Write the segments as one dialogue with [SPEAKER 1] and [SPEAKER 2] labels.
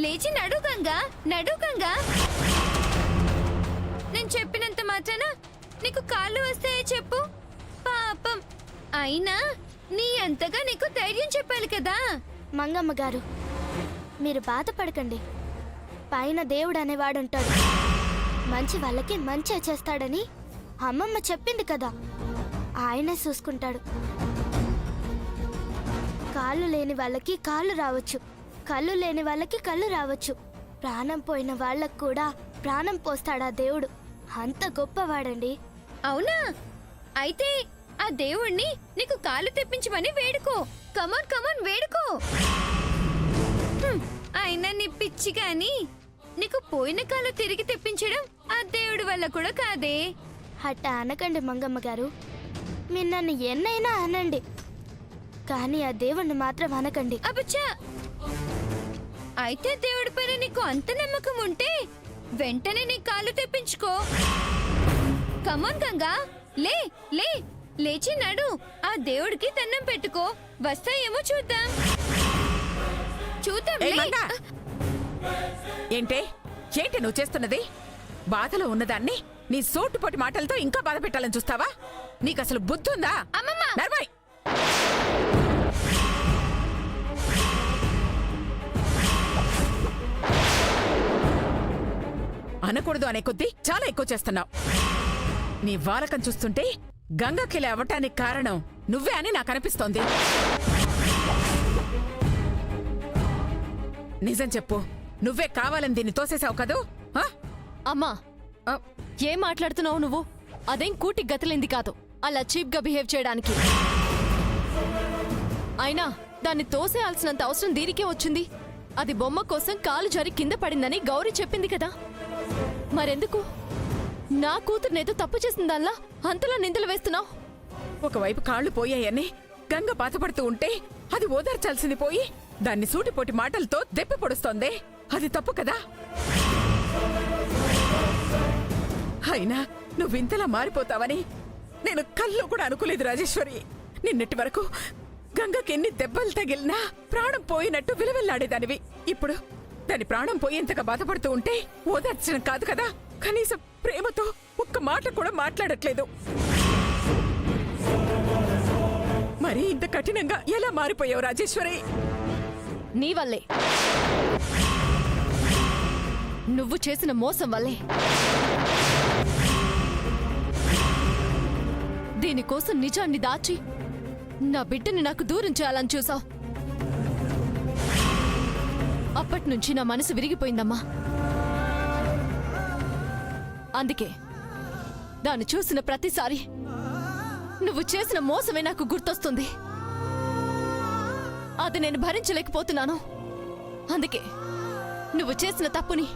[SPEAKER 1] లేచి నడు గంగా, నడు గంగా. నేను చెప్పినంత మాత్రాన నీకు కాళ్ళు వస్తాయో చెప్పు? పాపం, అయినా నీ అంతగా నీకు ధైర్యం చెప్పాలి కదా.
[SPEAKER 2] మంగమ్మ గారు, మీరు బాధపడకండి. పైన దేవుడు అనేవాడుంటాడు. మంచి వాళ్ళకి మంచి చేస్తాడని అమ్మమ్మ చెప్పింది కదా, ఆయనే చూసుకుంటాడు. కాళ్ళు లేని వాళ్ళకి కాళ్ళు రావచ్చు, కళ్ళు లేని వాళ్ళకి కళ్ళు రావచ్చు. ప్రాణం పోయిన వాళ్ళకు కూడా ప్రాణం పోస్తాడా దేవుడు. అంత గొప్పవాడండి.
[SPEAKER 1] అవునా? అయితే ఆ దేవుణ్ణి నీకు కాళ్ళు తెప్పించమని వేడుకో. కమాన్ కమాన్ వేడుకో. అయినా నీ పిచ్చి గాని నీకు పోయిన కాళ్ళు తిరిగి తెప్పించడం ఆ దేవుడి వల్ల కూడా కాదే.
[SPEAKER 2] అట్ట అనకండి మంగమ్మ గారు. మీరు నన్ను ఎన్నైనా అనండి, కానీ ఆ దేవుణ్ణి మాత్రం అనకండి.
[SPEAKER 1] అబ్బచ్చా, అయితే దేవుడి పైన నీకు అంత నమ్మకం ఉంటే వెంటనే నీ కాళ్ళు తెప్పించుకో. కమాన్ గంగా, లే లే, లేచి నడు. ఆ దేవుడికి దండం పెట్టుకో. వస్తాయేమో చూద్దాం. చూద్దాం.
[SPEAKER 3] ఏంటి నువ్వు చేస్తున్నది? బాధలో ఉన్నదాన్ని నీ సోటుపోటి మాటలతో ఇంకా బాధ పెట్టాలని చూస్తావా? నీకసలు బుద్ధుందా? నర్మయ్, అనకూడదు అనే కొద్దీ చాలా ఎక్కువ చేస్తున్నావు. నీ వాలకం చూస్తుంటే గంగకిలి అవ్వటానికి కారణం నువ్వే అని నాకు అనిపిస్తోంది. నిజం చెప్పు, నువ్వే కావాలని దీన్ని తోసేసావు కదూ?
[SPEAKER 4] అమ్మా, ఏం మాట్లాడుతున్నావు నువ్వు? అదేం కూటి గతలింది కాదు అలా చీప్ గా బిహేవ్ చేయడానికి. అయినా దాన్ని తోసేయాల్సినంత అవసరం దీనికే వచ్చింది. అది బొమ్మ కోసం కాలు జారి కింద పడిందని గౌరీ చెప్పింది కదా. మరెందుకు నా కూతురునేదో తప్పు చేసిందల్లా అంతలా నిందలు వేస్తున్నావు?
[SPEAKER 3] ఒకవైపు కాళ్లు పోయాయని గంగ బాధపడుతూ ఉంటే అది ఓదార్చాల్సింది పోయి దాన్ని సూటిపోటి మాటలతో దెప్పి పొడుస్తోందే. అది తప్పు కదా. అయినా నువ్వింతలా మారిపోతావని నేను కల్లో కూడా అనుకోలేదు రాజేశ్వరి. నిన్నటి వరకు గంగకి ఎన్ని దెబ్బలు తగిలినా ప్రాణం పోయినట్టు విలువెల్లాడేదానివి. ఇప్పుడు దాని ప్రాణం పోయేంతగా బాధపడుతూ ఉంటే ఓదార్చడం కాదు కదా, కనీసం ప్రేమతో ఒక్క మాట కూడా మాట్లాడట్లేదు. మరి ఇంత కఠినంగా ఎలా మారిపోయావు రాజేశ్వరి?
[SPEAKER 4] నీ వల్లే, నువ్వు చేసిన మోసం వల్లే. దీనికోసం నిజాన్ని దాచి నా బిడ్డని నాకు దూరం చేయాలని చూసావు. అప్పటినుంచి నా మనసు విరిగిపోయిందమ్మా. అందుకే దాన్ని చూసిన ప్రతిసారి నువ్వు చేసిన మోసమే నాకు గుర్తొస్తుంది. అది నేను భరించలేకపోతున్నాను. అందుకే నువ్వు చేసిన తప్పుని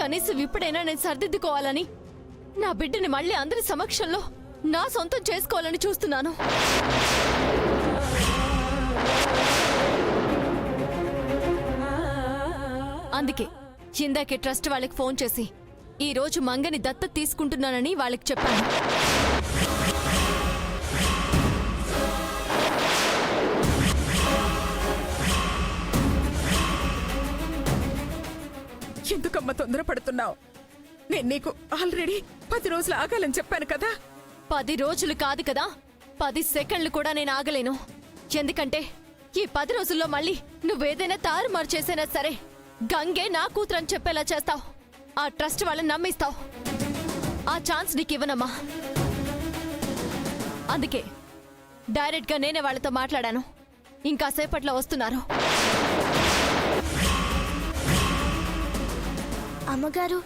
[SPEAKER 4] కనీసం ఇప్పుడైనా నేను సరిదిద్దుకోవాలని, నా బిడ్డని మళ్ళీ అందరి సమక్షంలో నా సొంతం చేసుకోవాలని చూస్తున్నాను. అందుకే ఇందాకే ట్రస్ట్ వాళ్ళకి ఫోన్ చేసి ఈ రోజు మంగని దత్తత తీసుకుంటున్నానని వాళ్ళకి చెప్పాను.
[SPEAKER 3] ఎందుకమ్మా తొందరపడుతున్నావు? నేను నీకు ఆల్రెడీ 10 రోజులు ఆగాలని చెప్పాను కదా.
[SPEAKER 4] 10 రోజులు కాదు కదా, 10 సెకండ్లు కూడా నేను ఆగలేను. ఎందుకంటే ఈ 10 రోజుల్లో మళ్ళీ నువ్వేదైనా తారుమారు చేసైనా సరే గంగే నా కూతురని చెప్పేలా చేస్తావు. ఆ ట్రస్ట్ వాళ్ళని నమ్మిస్తావు. ఆ ఛాన్స్ నీకు ఇవ్వనమ్మా. అందుకే డైరెక్ట్గా నేనే వాళ్ళతో మాట్లాడాను. ఇంకా సేపట్లో వస్తున్నారు.
[SPEAKER 2] అమ్మగారు,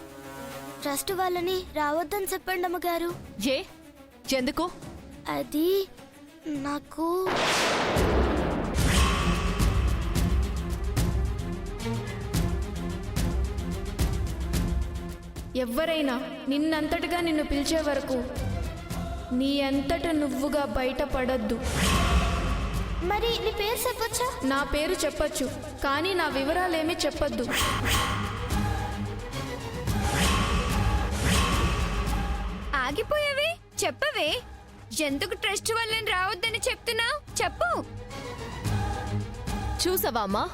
[SPEAKER 2] ట్రస్ట్ వాళ్ళని రావద్దని చెప్పండి అమ్మగారు.
[SPEAKER 4] ఏ ఎందుకు?
[SPEAKER 2] అది నాకు
[SPEAKER 5] ఎవ్వరైనా నిన్నంతటిగా నిన్ను పిలిచే వరకు నీ అంతట నువ్వుగా బయటపడద్దు.
[SPEAKER 2] మరి నీ పేరు చెప్పొచ్చా?
[SPEAKER 5] నా పేరు చెప్పొచ్చు, కానీ నా వివరాలేమీ చెప్పొద్దు.
[SPEAKER 1] ఆగిపోయావే, చెప్పవే. ఎందుకు ట్రస్ట్ వాళ్ళని రావద్దని చెప్తున్నావు? చెప్పు.
[SPEAKER 4] చూసావా అమ్మా,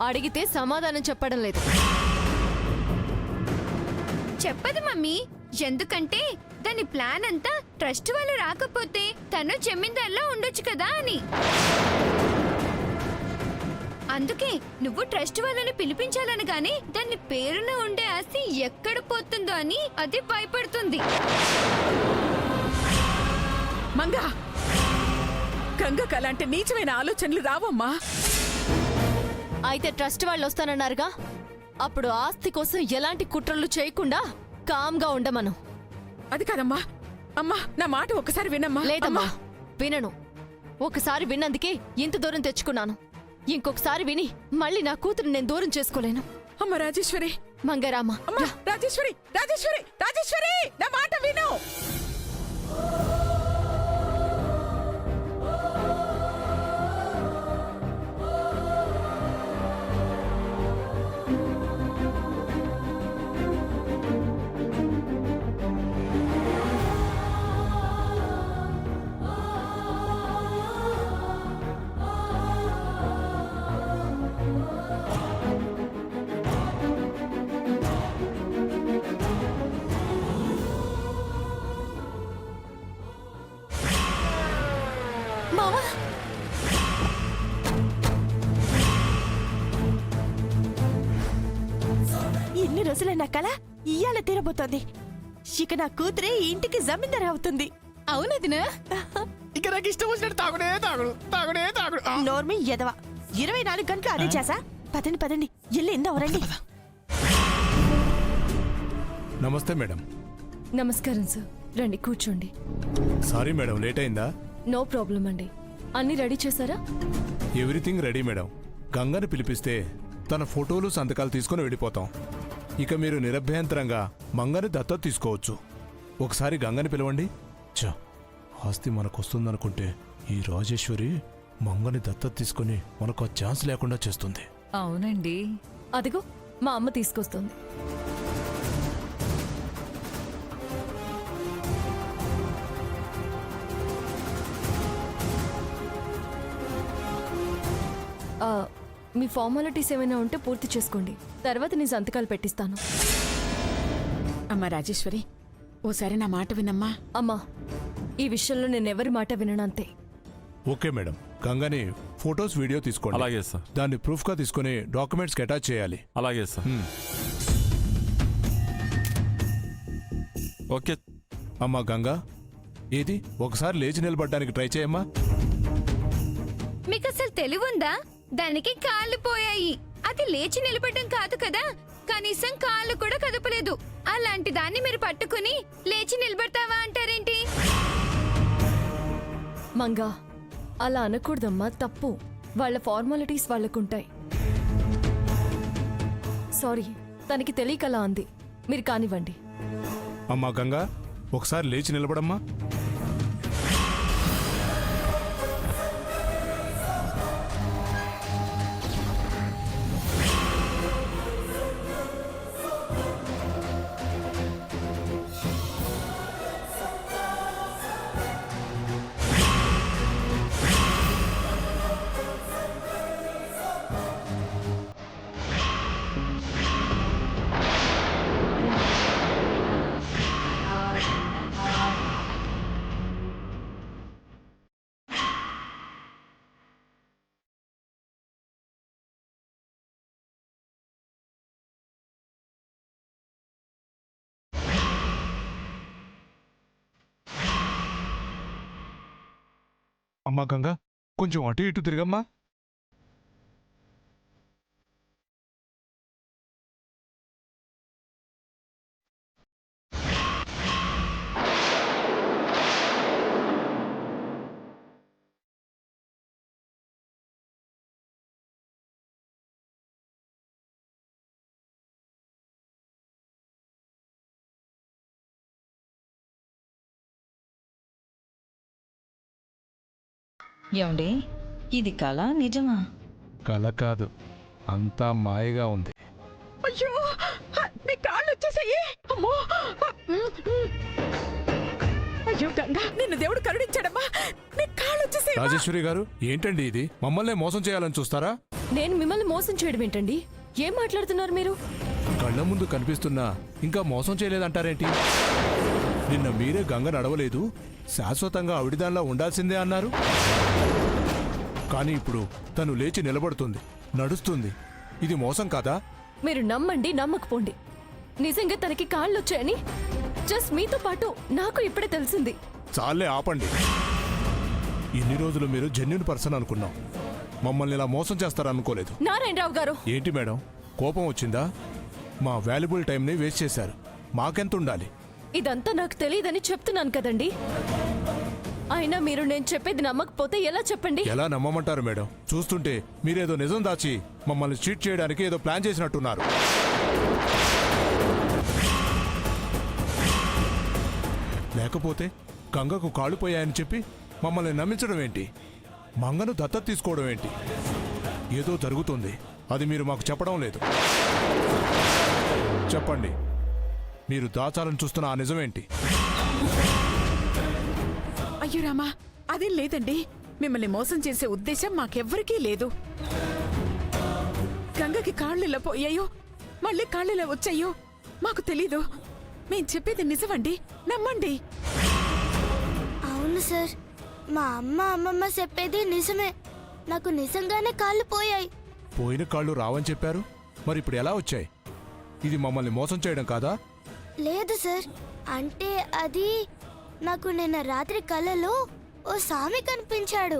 [SPEAKER 4] అడిగితే సమాధానం చెప్పడం లేదు.
[SPEAKER 1] చెప్పదు మమ్మీ, ఎందుకంటే దాని ప్లాన్ అంతా ట్రస్ట్ వాళ్ళు రాకపోతే తను జమీందార్లా ఉండొచ్చు కదా అని. అందుకే నువ్వు ట్రస్ట్ వాళ్ళని పిలిపించాలని గాని దాని పేరున ఉండే ఆస్తి ఎక్కడ పోతుందో అని అది భయపడుతుంది.
[SPEAKER 3] మంగా, గంగకు అలాంటి నీచమైన ఆలోచనలు రావమ్మా.
[SPEAKER 4] అయితే ట్రస్ట్ వాళ్ళు వస్తానన్నారుగా, అప్పుడు ఆస్తి కోసం ఎలాంటి కుట్రలు చేయకుండా కామ్గా ఉండమను.
[SPEAKER 3] అది కాదమ్మా. అమ్మా, నా మాట ఒక్కసారి వినమ్మా.
[SPEAKER 4] లేదమ్మా, వినను. ఒకసారి విన్నందుకే ఇంత దూరం తెచ్చుకున్నాను. ఇంకొకసారి విని మళ్ళీ నా కూతురు నేను దూరం చేసుకోలేను.
[SPEAKER 3] అమ్మ రాజేశ్వరి,
[SPEAKER 4] మంగరామ,
[SPEAKER 3] అమ్మా రాజేశ్వరి, రాజేశ్వరి, రాజేశ్వరి, నా మాట విను.
[SPEAKER 4] మావా,
[SPEAKER 6] ఇన్ని రోజులైన కళ ఇయ్యాల తీరబోతోంది. ఇక నా కూతురే ఈ ఇంటికి జమీందారు అవుతుంది.
[SPEAKER 4] అవునదినా?
[SPEAKER 7] ఇక నాకు ఇష్టం వచ్చినట్టు తాగుడే తాగుడు, తాగుడే తాగుడు.
[SPEAKER 6] నోర్మి ఎదవ, 24 గంటలు అదే చేసా. పదండి పదండి, ఇల్లు ఎందా రండి.
[SPEAKER 7] నమస్తే మేడం.
[SPEAKER 4] నమస్కారం సార్, రండి కూర్చోండి.
[SPEAKER 7] సారీ మేడం, లేట్ అయిందా?
[SPEAKER 4] నో ప్రాబ్లం అండి. అన్ని రెడీ చేశారా?
[SPEAKER 7] Everything ready madam. గంగని పిలిపిస్తే తన ఫోటోలు సంతకాలు తీసుకుని వెళ్ళిపోతాం. ఇక మీరు నిరభ్యంతరంగా మంగని దత్తత తీసుకోవచ్చు. ఒకసారి గంగని పిలవండి. చ, ఆస్తి మనకొస్తుందనుకుంటే ఈ రాజేశ్వరి మంగని దత్తత తీసుకుని మనకు ఆ ఛాన్స్ లేకుండా చేస్తుంది.
[SPEAKER 8] అవునండి.
[SPEAKER 4] అదిగో మా అమ్మ తీసుకొస్తుంది. మీ ఫార్మాలిటీస్ ఏమైనా ఉంటే పూర్తి చేసుకోండి, తర్వాత నీ సంతకాలు పెట్టిస్తాను.
[SPEAKER 3] అమ్మా రాజేశ్వరి, ఓసారి నా మాట వినమ్మా.
[SPEAKER 4] అమ్మా, ఈ విషయంలో నేనెవరి మాట విననంతే.
[SPEAKER 7] ఓకే మేడం, గంగని ఫోటోస్ వీడియో తీసుకోండి.
[SPEAKER 9] అలాగే సార్.
[SPEAKER 7] దాన్ని ప్రూఫ్ గా తీసుకుని డాక్యుమెంట్స్ కి అటాచ్ చేయాలి.
[SPEAKER 9] అలాగే సార్. ఓకే.
[SPEAKER 7] అమ్మా గంగా, ఏది ఒకసారి లేచి నిలబడడానికి ట్రై చేయమ్మా.
[SPEAKER 1] మీకు అసలు తెలివుందా? దానికి కాళ్ళు పోయాయి. అది లేచి నిలబడడం కాదు కదా, కనీసం కాళ్ళు కూడా కదపలేదు. అలాంటి దాన్ని మీరు పట్టుకుని లేచి నిలబడతావా అంటారేంటి?
[SPEAKER 4] మంగా, అలా అనకూడదమ్మా, తప్పు. వాళ్ళ ఫార్మాలిటీస్ వాళ్ళకుంటాయి. సారీ, తనకి తెలియకలా అంది. మీరు కానివ్వండి.
[SPEAKER 7] అమ్మా గంగా, ఒకసారి లేచి నిలబడమ్మా. అమ్మా గంగా, కొంచెం అటు ఇటు తిరగమ్మా.
[SPEAKER 8] ఏమండి, ఇది కళ నిజమా?
[SPEAKER 7] కల కాదు, అంతా మాయగా ఉంది.
[SPEAKER 3] అయ్యో, నీ కాళ్ళు వచ్చేసాయి. అమ్మో, అయ్యో గంగా, నిన్ను దేవుడు కరుణించాడమ్మా. నీ కాళ్ళు వచ్చేసాయి.
[SPEAKER 7] రాజేశ్వరి గారు, ఏంటండి ఇది? మమ్మల్ని మోసం చేయాలని చూస్తారా?
[SPEAKER 4] నేను మిమ్మల్ని మోసం చేయడం ఏంటండి? ఏం మాట్లాడుతున్నారు మీరు?
[SPEAKER 7] కళ్ళ ముందు కనిపిస్తున్నా ఇంకా మోసం చేయలేదంటారేంటి? నిన్న మీరే గంగ నడవలేదు, శాశ్వతంగా ఆవిడిదానిలా ఉండాల్సిందే అన్నారు. కానీ ఇప్పుడు తను లేచి నిలబడుతుంది, నడుస్తుంది. ఇది మోసం కాదా?
[SPEAKER 4] మీరు నమ్మండి నమ్మకపోండి, నిజంగా తనకి కాళ్ళొచ్చాయని జస్ట్ మీతో పాటు నాకు ఇప్పుడే తెలిసింది.
[SPEAKER 7] చాలే ఆపండి. ఇన్ని రోజులు మీరు జెన్యున్ పర్సన్ అనుకున్నాం, మమ్మల్ని ఇలా మోసం చేస్తారనుకోలేదు.
[SPEAKER 4] నారాయణరావు గారు,
[SPEAKER 7] ఏంటి మేడం, కోపం వచ్చిందా? మా వాల్యుబుల్ టైంని వేస్ట్ చేశారు. మాకెంత ఉండాలి?
[SPEAKER 4] ఇదంతా నాకు తెలియదని చెప్తున్నాను కదండి. అయినా మీరు నేను చెప్పేది నమ్మకపోతే ఎలా చెప్పండి?
[SPEAKER 7] ఎలా నమ్మమంటారు మేడం? చూస్తుంటే మీరేదో నిజం దాచి మమ్మల్ని చీట్ చేయడానికి ఏదో ప్లాన్ చేసినట్టున్నారు. లేకపోతే గంగకు కాళ్ళు పోయాయని చెప్పి మమ్మల్ని నమ్మించడం ఏంటి? మంగను దత్తత తీసుకోవడం ఏంటి? ఏదో జరుగుతుంది, అది మీరు మాకు చెప్పడం లేదు. చెప్పండి, మీరు దాచాలని చూస్తున్న ఆ నిజమేంటి?
[SPEAKER 3] అయ్యో రామా, అదేం లేదండి. మిమ్మల్ని మోసం చేసే ఉద్దేశం మాకెవ్వరికీ లేదు. గంగకి కాళ్ళెలా పోయాయో, మళ్ళీ కాళ్ళెలా వచ్చాయో మాకు తెలీదు. మేం చెప్పేది నిజమండి, నమ్మండి.
[SPEAKER 2] అవును సార్, మా అమ్మమ్మ చెప్పేది నిజమే. నాకు నిజంగానే కాళ్ళు పోయాయి.
[SPEAKER 7] పోయిన కాళ్ళు రావని చెప్పారు, మరి ఇప్పుడు ఎలా వచ్చాయి? ఇది మమ్మల్ని మోసం చేయడం కాదా?
[SPEAKER 2] లేదు సార్, అంటే అది నాకు నిన్న రాత్రి కలలో ఓ స్వామి కనిపించాడు.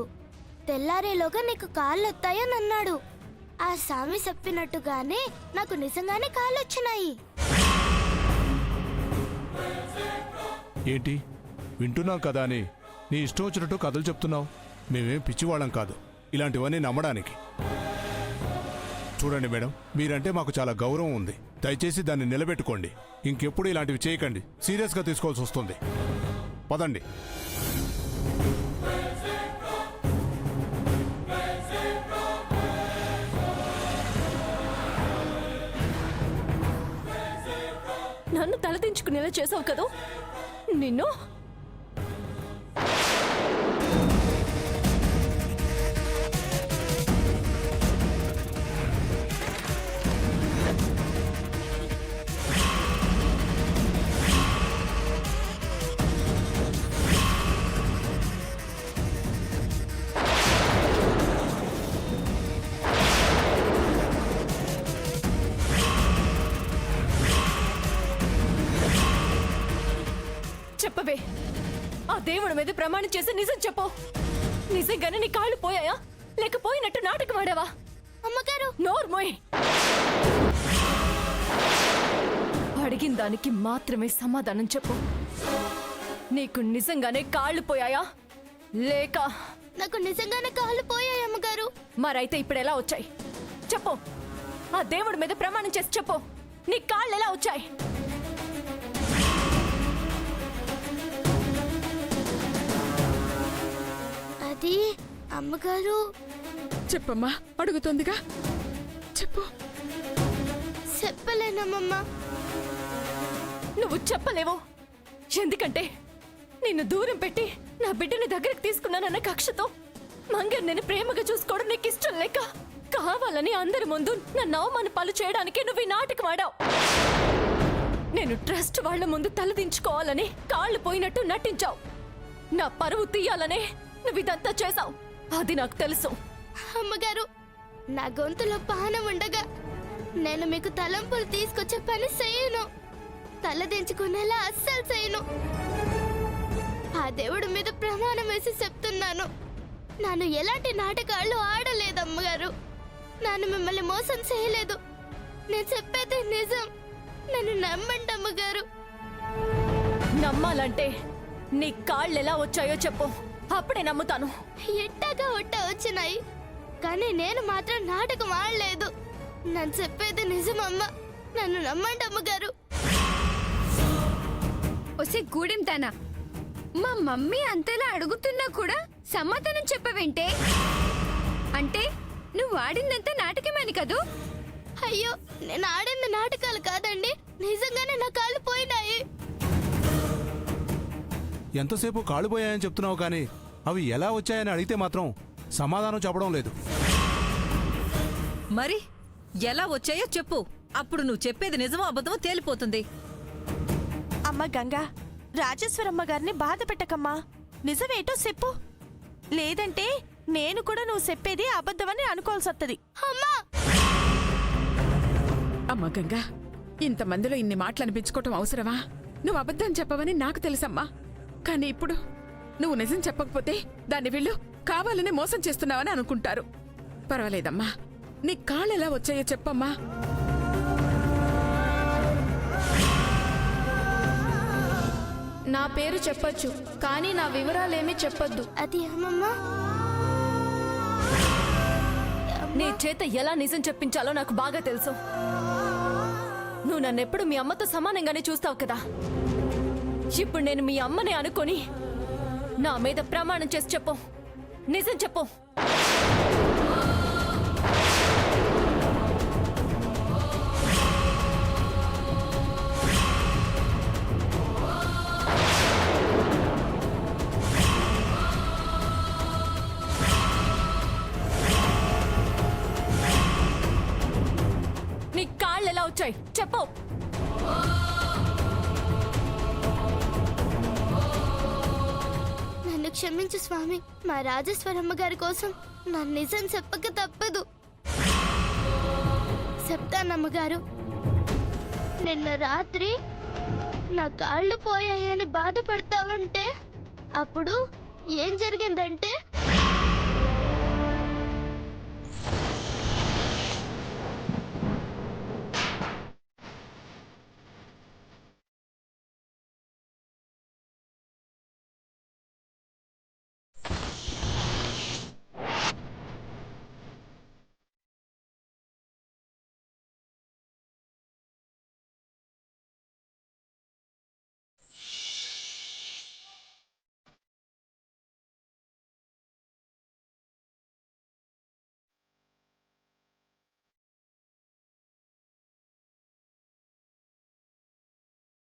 [SPEAKER 2] తెల్లారేలోగా నీకు కాళ్ళు వస్తాయని అన్నాడు. ఆ స్వామి చెప్పినట్టుగానే నాకు నిజంగానే కాళ్ళు వచ్చినాయి.
[SPEAKER 7] ఏంటి, వింటున్నాం కదా అని నీ ఇష్టం వచ్చినట్టు కథలు చెప్తున్నావు. మేమేం పిచ్చివాళ్ళం కాదు ఇలాంటివన్నీ నమ్మడానికి. చూడండి మేడం, మీరంటే మాకు చాలా గౌరవం ఉంది. దయచేసి దాన్ని నిలబెట్టుకోండి. ఇంకెప్పుడు ఇలాంటివి చేయకండి, సీరియస్గా తీసుకోవాల్సి వస్తుంది. పదండి.
[SPEAKER 4] నన్ను తలదించుకునేలా చేసావు కదా నిన్ను. చెప్పవే, ఆ దేవుడి మీద ప్రమాణం చేసి నిజం చెప్పు. నిజంగానే నీ కాళ్ళు పోయాయా, లేకపోయినట్టు నాటకం ఆడావా?
[SPEAKER 2] అమ్మగారు,
[SPEAKER 4] నోర్మోయ్. అడిగిన దానికి మాత్రమే సమాధానం చెప్పు. నీకు నిజంగానే కాళ్ళు పోయాయా, లేక?
[SPEAKER 2] నాకు నిజంగానే కాళ్ళు పోయాయి అమ్మగారు.
[SPEAKER 4] మరైతే ఇప్పుడు ఎలా వచ్చాయి చెప్పు. ఆ దేవుడి మీద ప్రమాణం చేసి చెప్పు, నీ కాళ్ళు ఎలా వచ్చాయి?
[SPEAKER 2] అది అమ్మగారు.
[SPEAKER 3] చెప్పమ్మా, అడుగుతోందిగా, చెప్పు.
[SPEAKER 2] చెప్పలేనమ్మమ్మ.
[SPEAKER 4] నువ్వు చెప్పలేవు, ఎందుకంటే నిన్ను దూరం పెట్టి నా బిడ్డని దగ్గరికి తీసుకున్నానన్న కక్షతో మంగర్ నేను ప్రేమగా చూసుకోవడం నీకు ఇష్టం లేక కావాలని అందరి ముందు నన్ను అవమాన పాలు చేయడానికి నువ్వు ఈ నాటకం ఆడావు. నేను ట్రస్ట్ వాళ్ల ముందు తలదించుకోవాలని కాళ్ళు పోయినట్టు నటించావు. నా పరువు తీయాలనే నువ్వు ఇదంతా చేశావు, అది నాకు తెలుసు.
[SPEAKER 2] అమ్మగారు, నా గొంతులో పానం ఉండగా నేను మీకు తలంపులు తీసుకొచ్చే పని చేయను. తలదించుకునేలా అస్సలు చేయను. ఆ దేవుడి మీద ప్రమాణం వేసి చెప్తున్నాను, నన్ను ఎలాంటి నాటకాలు ఆడలేదమ్మగారు. నన్ను మిమ్మల్ని మోసం చేయలేదు. నేను చెప్పేది నిజం. నన్ను నమ్మండి అమ్మగారు.
[SPEAKER 4] నమ్మాలంటే నీ కాళ్ళు ఎలా వచ్చాయో చెప్పు, అప్పుడే నమ్ముతాను.
[SPEAKER 2] ఎట్టాగా ఒట్ట వచ్చినాయి, కానీ నేను మాత్రం నాటకం ఆడలేదు. నన్ను చెప్పేది నిజమమ్మ. నన్ను నమ్మండి అమ్మగారు.
[SPEAKER 1] ఒసే గూడెం తన, మా మమ్మీ అంతలా అడుగుతున్నా కూడా సమాధానం చెప్పవేంటే? అంటే నువ్వు ఆడిందంతా నాటకమని కదూ?
[SPEAKER 2] అయ్యో, నేను ఆడింది నాటకాలు కాదండి, నిజంగానే నా కాళ్ళు పోయినాయి.
[SPEAKER 7] ఎంతసేపు కాళ్ళు పోయాయని చెప్తున్నావు కానీ అవి ఎలా వచ్చాయని అడిగితే మాత్రం సమాధానం చెప్పడం లేదు.
[SPEAKER 9] మరి ఎలా వచ్చాయో చెప్పు. అప్పుడు నువ్వు చెప్పేది నిజమో అబద్ధమో తేలిపోతుంది.
[SPEAKER 6] అమ్మ గంగా, రాజేశ్వరమ్మ గారిని బాధ పెట్టకమ్మా. నిజమేటో చెప్పు. లేదంటే నేను కూడా నువ్వు చెప్పేది అబద్ధమని అనుకోవాల్సి వస్తుంది.
[SPEAKER 3] అమ్మా గంగా, ఇంతమందిలో ఇన్ని మాటలు అనిపించుకోవటం అవసరమా? నువ్వు అబద్ధం చెప్పవని నాకు తెలుసమ్మా. కానీ ఇప్పుడు నువ్వు నిజం చెప్పకపోతే దాన్ని వీళ్ళు కావాలని మోసం చేస్తున్నావని అనుకుంటారు. పర్వాలేదమ్మా, నీ కాళ్ళు ఎలా వచ్చాయో చెప్పమ్మా.
[SPEAKER 5] నా పేరు చెప్పొచ్చు, కానీ నా వివరాలేమీ చెప్పొద్దు.
[SPEAKER 2] అది అమ్మమ్మ.
[SPEAKER 4] నీ చేత ఎలా నిజం చెప్పించాలో నాకు బాగా తెలుసు. నువ్వు నన్నెప్పుడు మీ అమ్మతో సమానంగానే చూస్తావు కదా. ఇప్పుడు నేను మీ అమ్మనే అనుకొని నా మీద ప్రమాణం చేసి చెప్పు. నిజం చెప్పు. నీ కాళ్ళు ఎలా వచ్చాయి చెప్పు.
[SPEAKER 2] నన్ను క్షమించు స్వామి. మా రాజేశ్వరమ్మ గారి కోసం నా నిజం చెప్పక తప్పదు. చెప్తానమ్మగారు. నిన్న రాత్రి నా కాళ్ళు పోయాయని బాధపడతా ఉంటే అప్పుడు ఏం జరిగిందంటే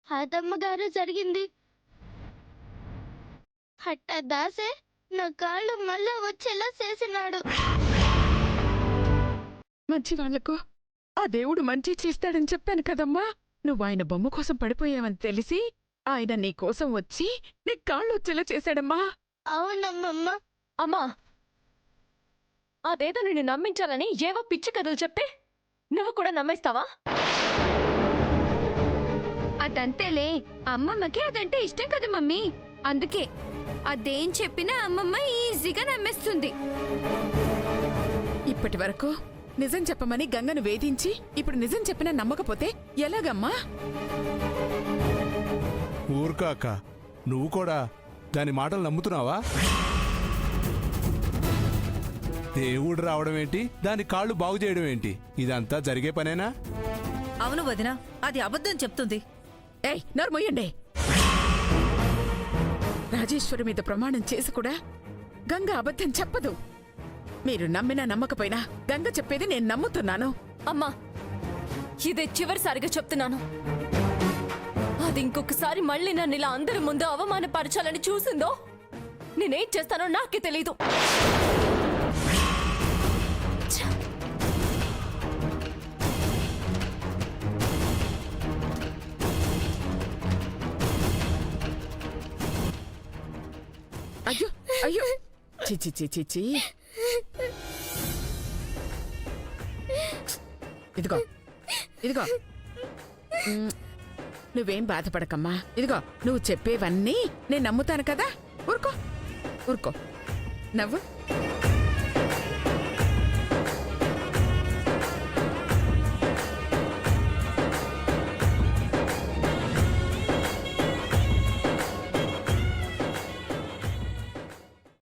[SPEAKER 2] అదమ్మగారు జరిగింది. హఠా దాసే నా కాళ్ళు మళ్ళా వచ్చేలా చేసినాడు.
[SPEAKER 3] మంచి వాళ్లకు ఆ దేవుడు మంచి చేస్తాడని చెప్పాను కదమ్మా. నువ్వు ఆయన బొమ్మ కోసం పడిపోయావని తెలిసి ఆయన నీ కోసం వచ్చి నీ కాళ్ళు వచ్చేలా చేశాడమ్మా.
[SPEAKER 2] అవునమ్మమ్మ.
[SPEAKER 4] అమ్మా, అదేదో నిన్ను నమ్మించాలని ఏవో పిచ్చి కథలు చెప్తే నువ్వు కూడా నమ్మేస్తావా?
[SPEAKER 1] అదంతేలే, అమ్మమ్మకి అదంటే ఇష్టం కదా మమ్మీ. అందుకే అదేం చెప్పినా అమ్మమ్మ ఈజీగా నమ్మేస్తుంది.
[SPEAKER 3] ఇప్పటి వరకు నిజం చెప్పమని గంగను వేధించి ఇప్పుడు నిజం చెప్పినా నమ్మకపోతే ఎలాగమ్మా?
[SPEAKER 7] ఊరుకో అక్క, నువ్వు కూడా దాని మాటలు నమ్ముతున్నావా? దేవుడు రావడం ఏంటి, దాని కాళ్ళు బాగు చేయడం ఏంటి, ఇదంతా జరిగే పనేనా?
[SPEAKER 9] అవును వదినా, అది అబద్ధం చెప్తుంది.
[SPEAKER 3] ఏయ్, నోరు మొయ్యండి. రాజేశ్వరి మీద ప్రమాణం చేసి కూడా గంగ అబద్ధం చెప్పదు. మీరు నమ్మినా నమ్మకపోయినా గంగ చెప్పేది నేను నమ్ముతున్నాను.
[SPEAKER 4] అమ్మా, ఇదే చివరిసారిగా చెప్తున్నాను. అది ఇంకొకసారి మళ్ళీ నన్ను ఇలా అందరి ముందు అవమానపరచాలని చూసిందో నేనేం చేస్తానో నాకే తెలీదు.
[SPEAKER 3] అయ్యో అయ్యో, చిచి చిచి చి. ఇదిగో ఇదిగో, నువ్వేం బాధపడకమ్మా. ఇదిగో, నువ్వు చెప్పేవన్నీ నేను నమ్ముతాను కదా. ఊరుకో ఊరుకో, నవ్వు.